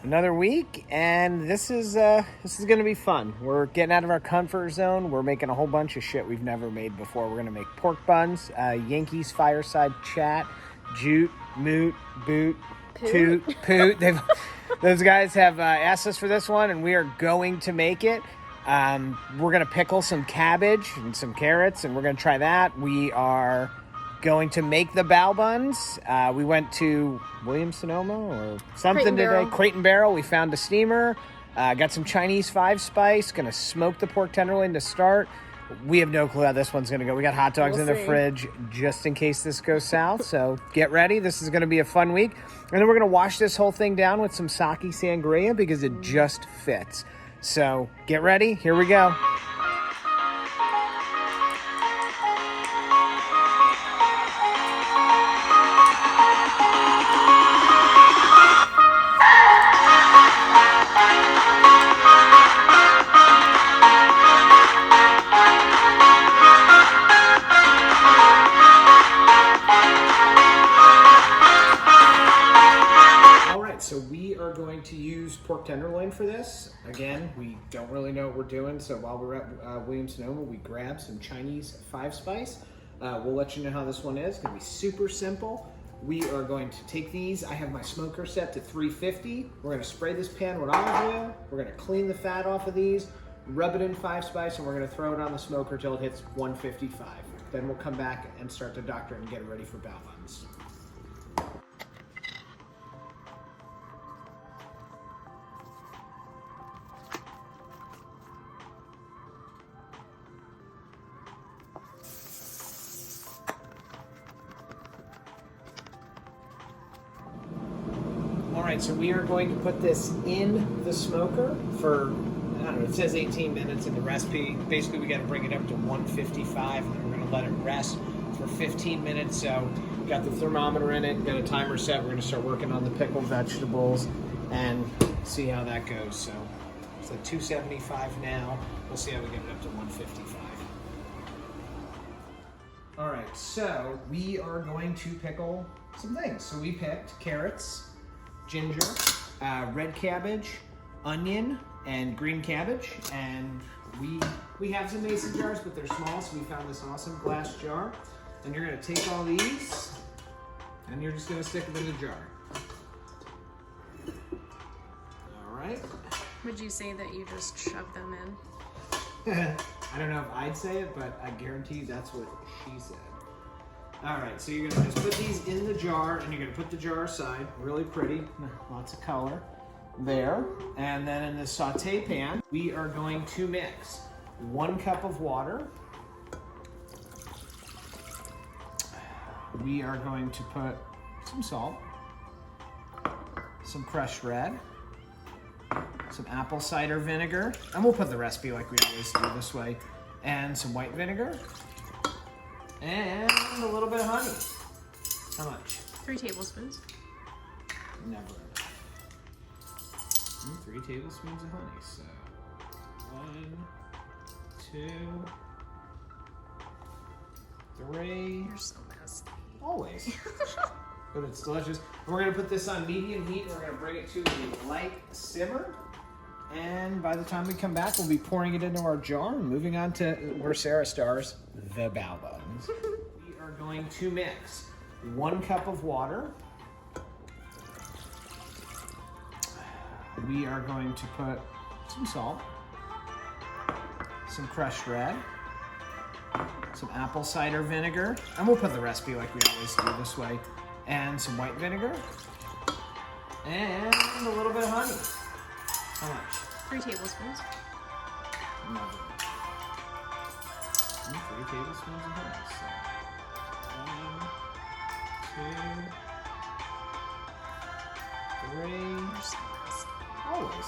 Another week, and this is going to be fun. We're getting out of our comfort zone. We're making a whole bunch of shit we've never made before. We're going to make pork buns, Yankees fireside chat, jute, moot, boot, toot, poot. Those guys have asked us for this one, and we are going to make it. We're going to pickle some cabbage and some carrots, and we're going to try that. We are going to make the Bao Buns. We went to Williams-Sonoma or something today. Crate and Barrel. We found a steamer. Got some Chinese 5-spice. Going to smoke the pork tenderloin to start. We have no clue how this one's going to go. We got hot dogs in the fridge just in case this goes south. So get ready. This is going to be a fun week. And then we're going to wash this whole thing down with some sake sangria because it just fits. So get ready. Here we go. So we are going to use pork tenderloin for this. Again, we don't really know what we're doing, so while we're at Williams-Sonoma, we grabbed some Chinese 5-spice. We'll let you know how this one is. It's going to be super simple. We are going to take these. I have my smoker set to 350. We're going to spray this pan with olive oil. We're going to clean the fat off of these, rub it in 5-spice, and we're going to throw it on the smoker till it hits 155. Then we'll come back and start to doctor and get it ready for Bao Buns. All right, so we are going to put this in the smoker for, I don't know, it says 18 minutes in the recipe. Basically, we got to bring it up to 155, and then we're going to let it rest for 15 minutes. So we got the thermometer in it, got a timer set. We're going to start working on the pickled vegetables and see how that goes. So it's at 275 now. We'll see how we get it up to 155. All right, so we are going to pickle some things. So we picked carrots, ginger, red cabbage, onion, and green cabbage. And we have some mason jars, but they're small, so we found this awesome glass jar. And you're gonna take all these, and you're just gonna stick them in the jar. All right. Would you say that you just shove them in? I don't know if I'd say it, but I guarantee that's what she said. All right, so you're gonna just put these in the jar, and you're gonna put the jar aside, really pretty, lots of color there. And then in the saute pan, we are going to mix 1 cup of water. We are going to put some salt, some crushed red, some apple cider vinegar, and we'll put the recipe like we always do this way, and some white vinegar. And a little bit of honey. How much? 3 tablespoons. Never enough. 3 tablespoons of honey. So 1, 2, 3. You're so nasty. Always. But it's delicious. And we're gonna put this on medium heat, and we're gonna bring it to a light simmer. And by the time we come back, we'll be pouring it into our jar and moving on to where Sarah stars, the Bao Buns. We are going to mix 1 cup of water. We are going to put some salt, some crushed red, some apple cider vinegar, and we'll put the recipe like we always do this way, and some white vinegar, and a little bit of honey. How much? 3 tablespoons. Never. 3 tablespoons of honey. So 1, 2, 3. You're so nasty. Always.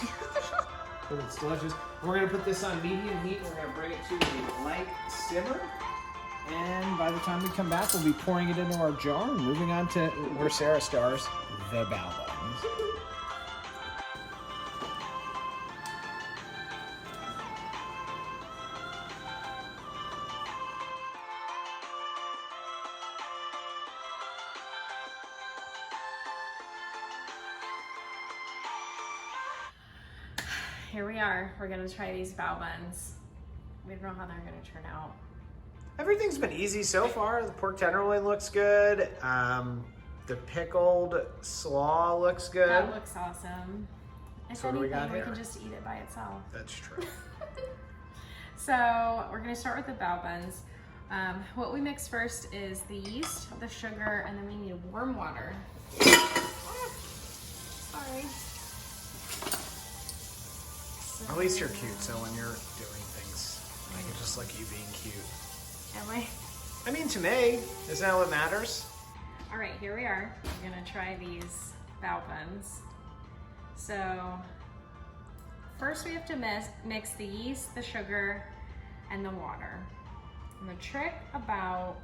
But it's delicious. We're going to put this on medium heat. We're going to bring it to a light simmer. And by the time we come back, we'll be pouring it into our jar and moving on to where Sarah stars, the Bao Buns. here we are. We're gonna try these bao buns. We don't know how they're gonna turn out. Everything's been easy so far. The pork tenderloin looks good. The pickled slaw looks good. That looks awesome. If So what do we got anything, here? we can just eat it by itself. That's true. So we're gonna start with the bao buns. What we mix first is the yeast, the sugar, and then we need warm water. Sorry. At least you're cute, so when you're doing things, I can just like you being cute. Am I? I mean, to me, isn't that what matters? All right, here we are. We're gonna try these bao buns. So first we have to mix the yeast, the sugar, and the water. And the trick about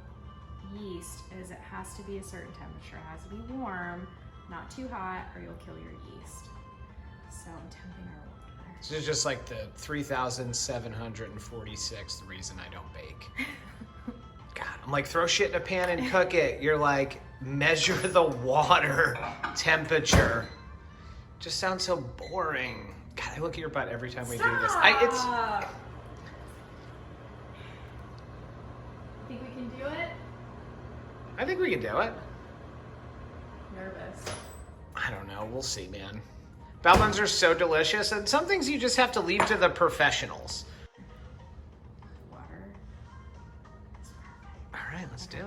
yeast is it has to be a certain temperature. It has to be warm, not too hot, or you'll kill your yeast. So I'm temping our water. This is just like the 3,746th reason I don't bake. God, I'm like, throw shit in a pan and cook it. You're like, measure the water temperature. Just sounds so boring. God, I look at your butt every time we do this. Think we can do it? I think we can do it. Nervous. I don't know. We'll see, man. Bao buns are so delicious, and some things you just have to leave to the professionals. Water. All right, let's do it.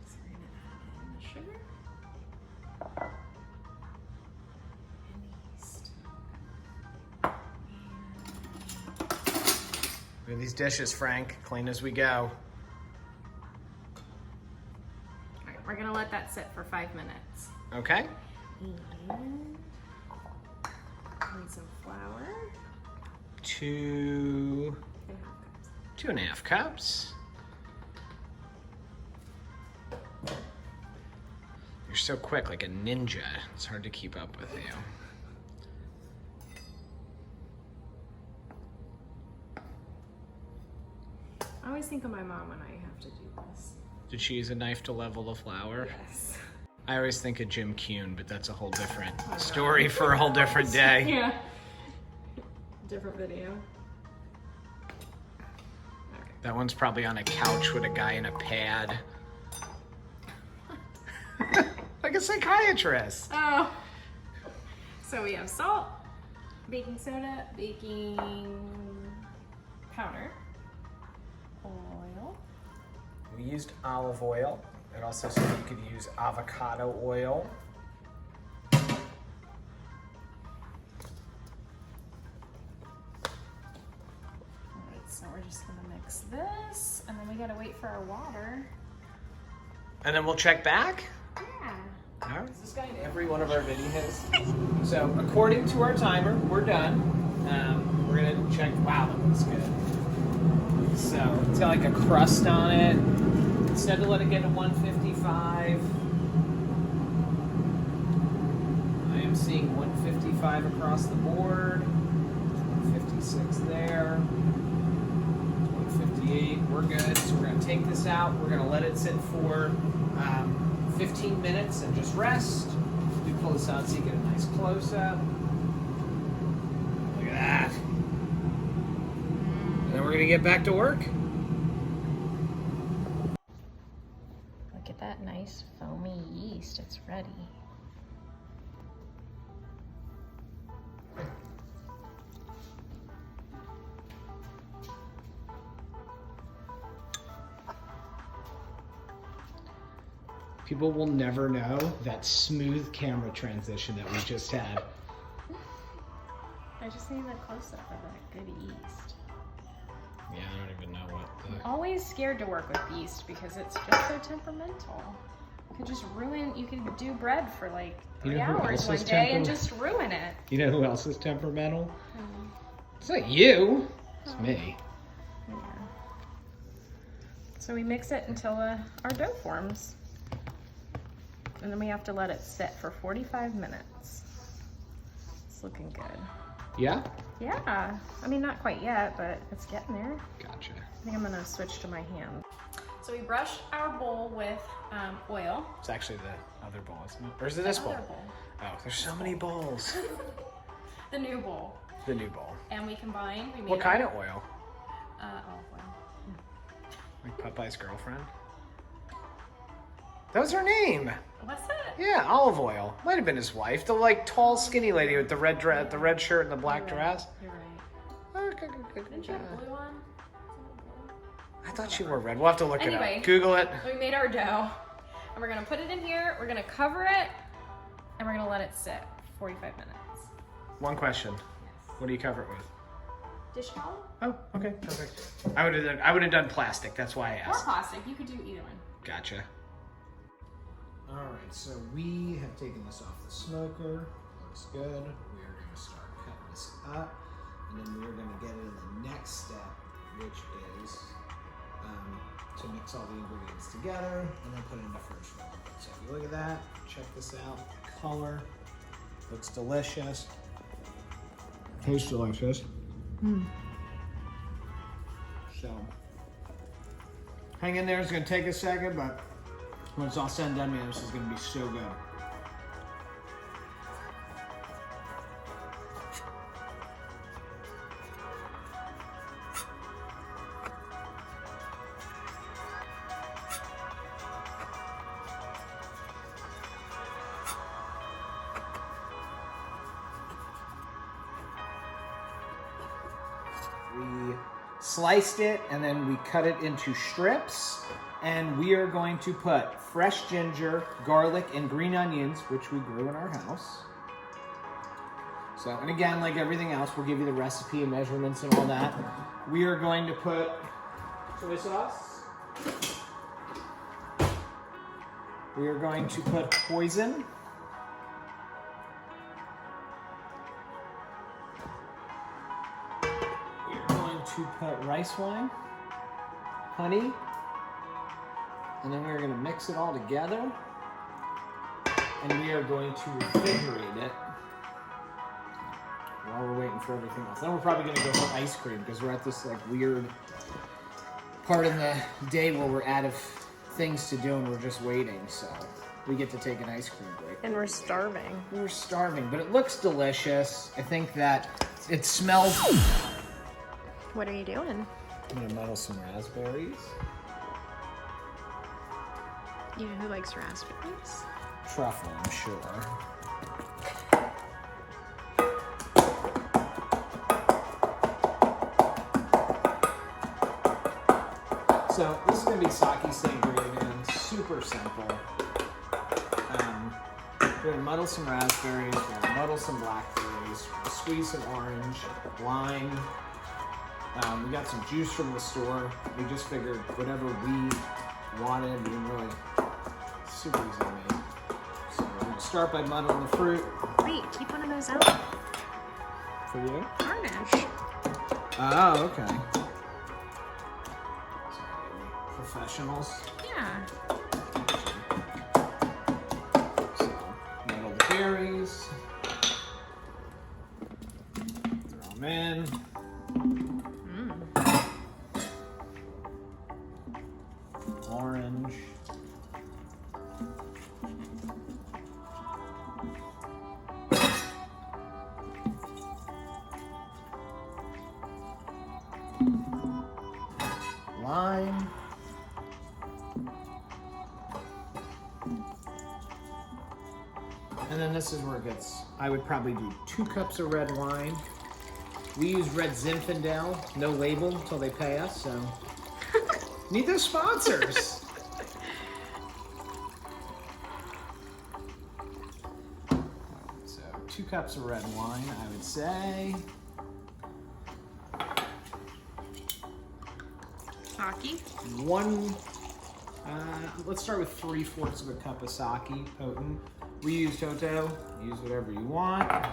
So we're gonna add in the sugar and the yeast. Look at these dishes, Frank. Clean as we go. All right, we're gonna let that sit for 5 minutes. Okay. And need some flour. 2.5 cups. You're so quick, like a ninja. It's hard to keep up with you. I always think of my mom when I have to do this. Did she use a knife to level the flour? Yes. I always think of Jim Kuhn, but that's a whole different story for a whole different day. Yeah. Different video. Okay. That one's probably on a couch with a guy in a pad. Like a psychiatrist. Oh. So we have salt, baking soda, baking powder, oil. We used olive oil. It also said you could use avocado oil. Alright, so we're just gonna mix this, and then we gotta wait for our water. And then we'll check back. Yeah. All right. Is this guy in every one of our videos? So according to our timer, we're done. We're gonna check. Wow, that looks good. So it's got like a crust on it. Instead of let it get to 155, I am seeing 155 across the board. 156 there. 158. We're good. So we're gonna take this out. We're gonna let it sit for 15 minutes and just rest. Do pull this out so you get a nice close up. Look at that. And then we're gonna get back to work. Look at that nice foamy yeast. It's ready. People will never know that smooth camera transition that we just had. I just need a close-up of that good yeast. Yeah, I don't even know what I'm always scared to work with yeast because it's just so temperamental. You could just ruin, you could do bread for like 3 hours one day and just ruin it. You know who else is temperamental? It's not you. It's me. Yeah. So we mix it until our dough forms. And then we have to let it sit for 45 minutes. It's looking good. Yeah? Yeah. I mean, not quite yet, but it's getting there. Gotcha. I think I'm gonna switch to my hand. So we brush our bowl with oil. It's actually the other bowl, isn't it? Or is it this bowl? Another bowl. Oh, there's so many bowls. The new bowl. The new bowl. And we combined. We made What kind of oil? Olive oil. Like Popeye's girlfriend? That was her name. What's that? Yeah, olive oil. Might have been his wife. The like tall, skinny lady with the red dress, the red shirt and the black dress. You're right. Oh, good. Didn't you have blue on? I thought she wore red. We'll have to look it Anyway. up. Google it. So we made our dough. And we're gonna put it in here. We're gonna cover it. And we're gonna let it sit 45 minutes. One question. Yes. What do you cover it with? Dish towel? Oh, okay, perfect. I would have done plastic. That's why I Or asked. plastic. You could do either one. Gotcha. All right, so we have taken this off the smoker. Looks good. We are going to start cutting this up, and then we are going to get into the next step, which is to mix all the ingredients together and then put it in the fridge for a little bit. So if you look at that, check this out. Color looks delicious. Tastes delicious. So hang in there. It's going to take a second, but when it's all said and done, man, this is going to be so good. We sliced it and then we cut it into strips. And we are going to put fresh ginger, garlic, and green onions, which we grew in our house. So, and again, like everything else, we'll give you the recipe and measurements and all that. We are going to put soy sauce. We are going to put hoisin. We are going to put rice wine, honey. And then we're going to mix it all together. And we are going to refrigerate it while we're waiting for everything else. Then we're probably going to go for ice cream because we're at this like weird part in the day where we're out of things to do and we're just waiting. So we get to take an ice cream break. And we're starving. We're starving, but it looks delicious. I think that it smells. What are you doing? I'm going to muddle some raspberries. You know who likes raspberries? Truffle, I'm sure. So this is going to be sake sangria again. Super simple. We're going to muddle some raspberries. We're going to muddle some blackberries. Squeeze some orange, lime. We got some juice from the store. We just figured whatever we wanted. We didn't really. Super easy to make. So we're going to start by muddling the fruit. Wait, keep one of those out. For you? Garnish. Oh, okay. So, professionals. Yeah. So, muddle the berries. Throw them in. Orange. Lime. And then this is where it gets, I would probably do 2 cups of red wine. We use red Zinfandel, no label until they pay us, so. Need those sponsors. So 2 cups of red wine, I would say. Sake. Let's start with 3/4 of a cup of sake, potent. We use Toto, use whatever you want.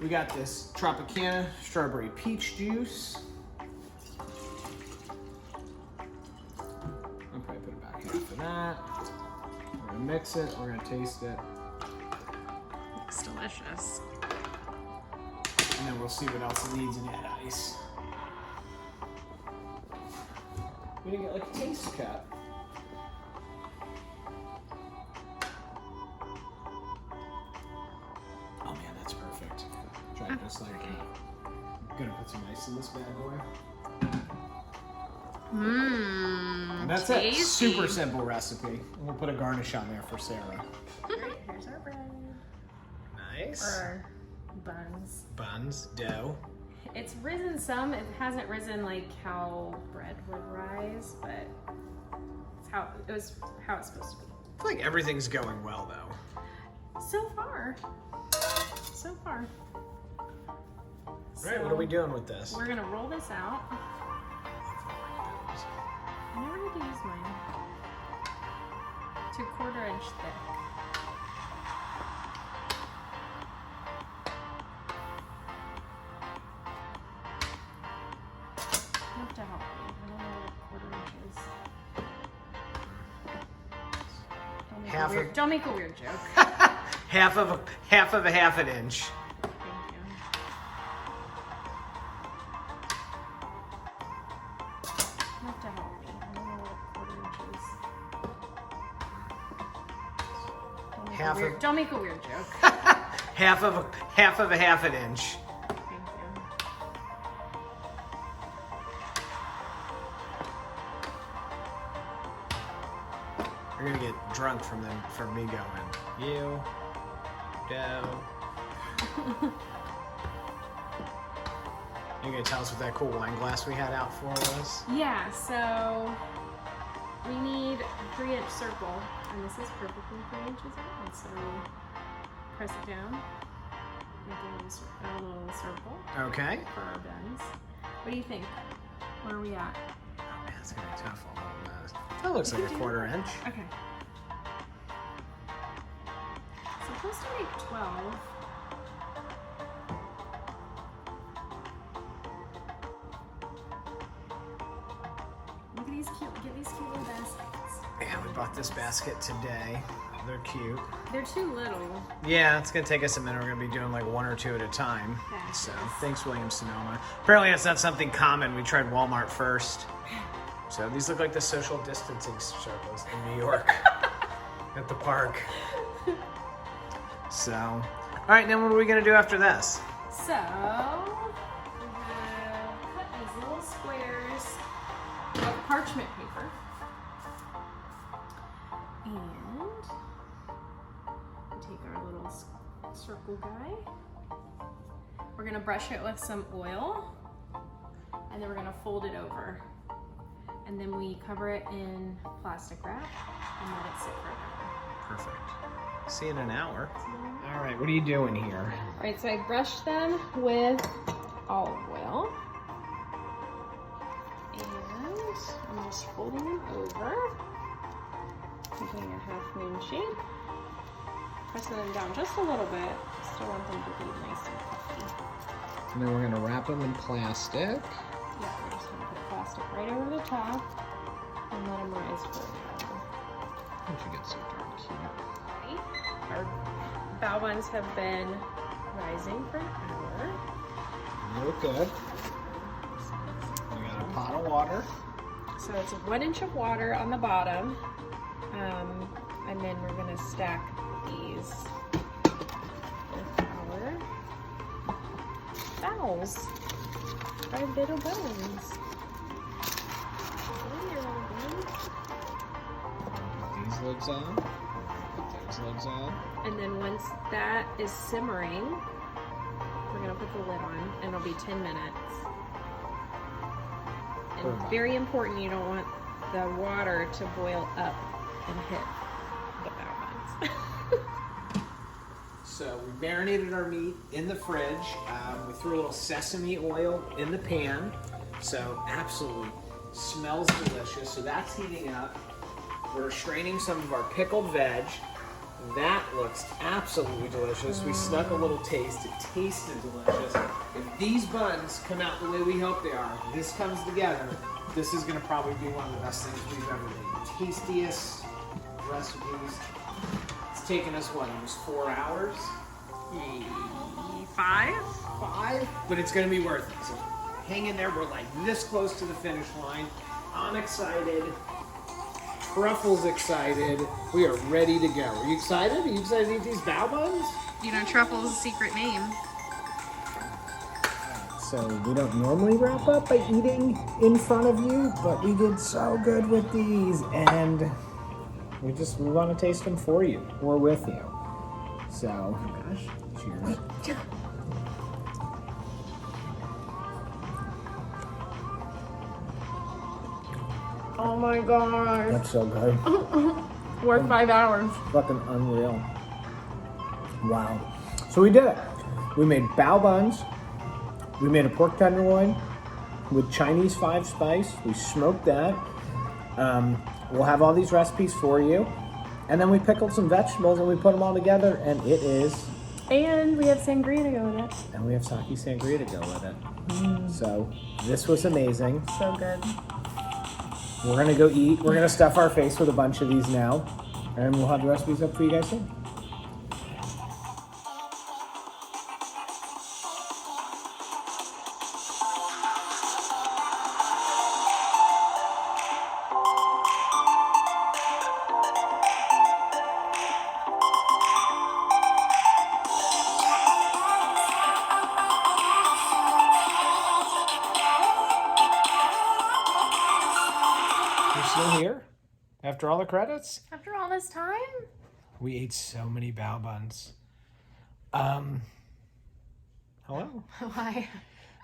We got this Tropicana strawberry peach juice. I'll probably put about half of that. We're gonna mix it, we're gonna taste it. Looks delicious. And then we'll see what else it needs and add ice. We didn't get like a taste cup. Oh man, that's perfect. just like I'm gonna put some ice in this bad boy. And that's tasty. it. Super simple recipe. And we'll put a garnish on there for Sarah. Great, here's our bread. Nice. Or buns. Buns, dough. It's risen some. It hasn't risen like how bread would rise, but it's how it's supposed to be. I feel like everything's going well though. So far. So far. All right, what are we doing with this? We're gonna roll this out. I never need to use mine. 2/4 inch thick. You have to help me. I don't know what 1/4 inch is. Don't make a weird joke. half of a half an inch. Thank you. You have to help me. I don't know what 1/4 inch is. Don't make a weird joke. half of a half an inch. Thank you. You're gonna get drunk from me going. You, dough. You gonna tell us what that cool wine glass we had out for was? Yeah, so we need a 3-inch circle, and this is perfectly 3 inches wide. So press it down, make a little circle Okay. for our buns. What do you think? Where are we at? Oh man, it's gonna be tough all of this. That looks like a 1/4 inch. Okay. Supposed to make 12. Look at these cute, get these cute little baskets. Yeah, we bought this basket today. They're cute. They're too little. Yeah, it's gonna take us a minute. We're gonna be doing like 1 or 2 at a time. Baskets. So thanks, Williams-Sonoma. Apparently that's not something common. We tried Walmart first. So these look like the social distancing circles in New York at the park. So, all right, then what are we gonna do after this? So, we have cut these little squares of parchment paper. And we take our little circle guy. We're gonna brush it with some oil, and then we're gonna fold it over. And then we cover it in plastic wrap and let it sit for an hour. Perfect. See you in an hour. All right, what are you doing here? All right, so I brushed them with olive oil. And I'm just folding them over, making a half moon shape. Pressing them down just a little bit. Still want them to be nice and puffy. And then we're gonna wrap them in plastic. Yeah, we're just gonna put plastic right over the top and let them rise for an hour. Don't you get so darn cute. Our bao buns have been rising for an hour. They look good. We got a pot of water. So it's 1 inch of water on the bottom. And then we're gonna stack these with our bowls, our little buns. These lids on. Those lids on. And then once that is simmering, we're gonna put the lid on, and it'll be 10 minutes. And Perfect. very important, you don't want the water to boil up and hit the bao buns. So we marinated our meat in the fridge. We threw a little sesame oil in the pan. So absolutely smells delicious. So that's heating up. We're straining some of our pickled veg. That looks absolutely delicious. We snuck a little taste. It tasted delicious. If these buns come out the way we hope they are, this comes together, this is gonna probably be one of the best things we've ever made. Tastiest recipes. It's taken us, what, almost 4 hours? 5? 5? But it's gonna be worth it. So hang in there, we're like this close to the finish line. I'm excited. Truffle's excited. We are ready to go. Are you excited? Are you excited to eat these bao buns? You know, Truffle's secret name. So we don't normally wrap up by eating in front of you, but we did so good with these, and we want to taste them for you. We're with you. So, oh my gosh, cheers. Oh my gosh. That's so good. Worth 5 hours. Fucking unreal. Wow. So we did it. We made bao buns. We made a pork tenderloin with Chinese 5 spice. We smoked that. We'll have all these recipes for you. And then we pickled some vegetables and we put them all together, and it is. And we have sangria to go with it. And we have sake sangria to go with it. So this was amazing. So good. We're gonna go eat. We're gonna stuff our face with a bunch of these now, and we'll have the recipes up for you guys soon. You're still here? After all the credits? After all this time? We ate so many bao buns. Hello? Why?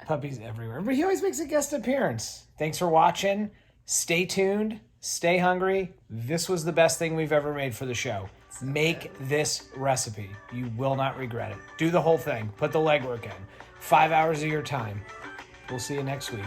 Puppies everywhere. But he always makes a guest appearance. Thanks for watching. Stay tuned. Stay hungry. This was the best thing we've ever made for the show. Make this recipe. You will not regret it. Do the whole thing. Put the legwork in. 5 hours of your time. We'll see you next week.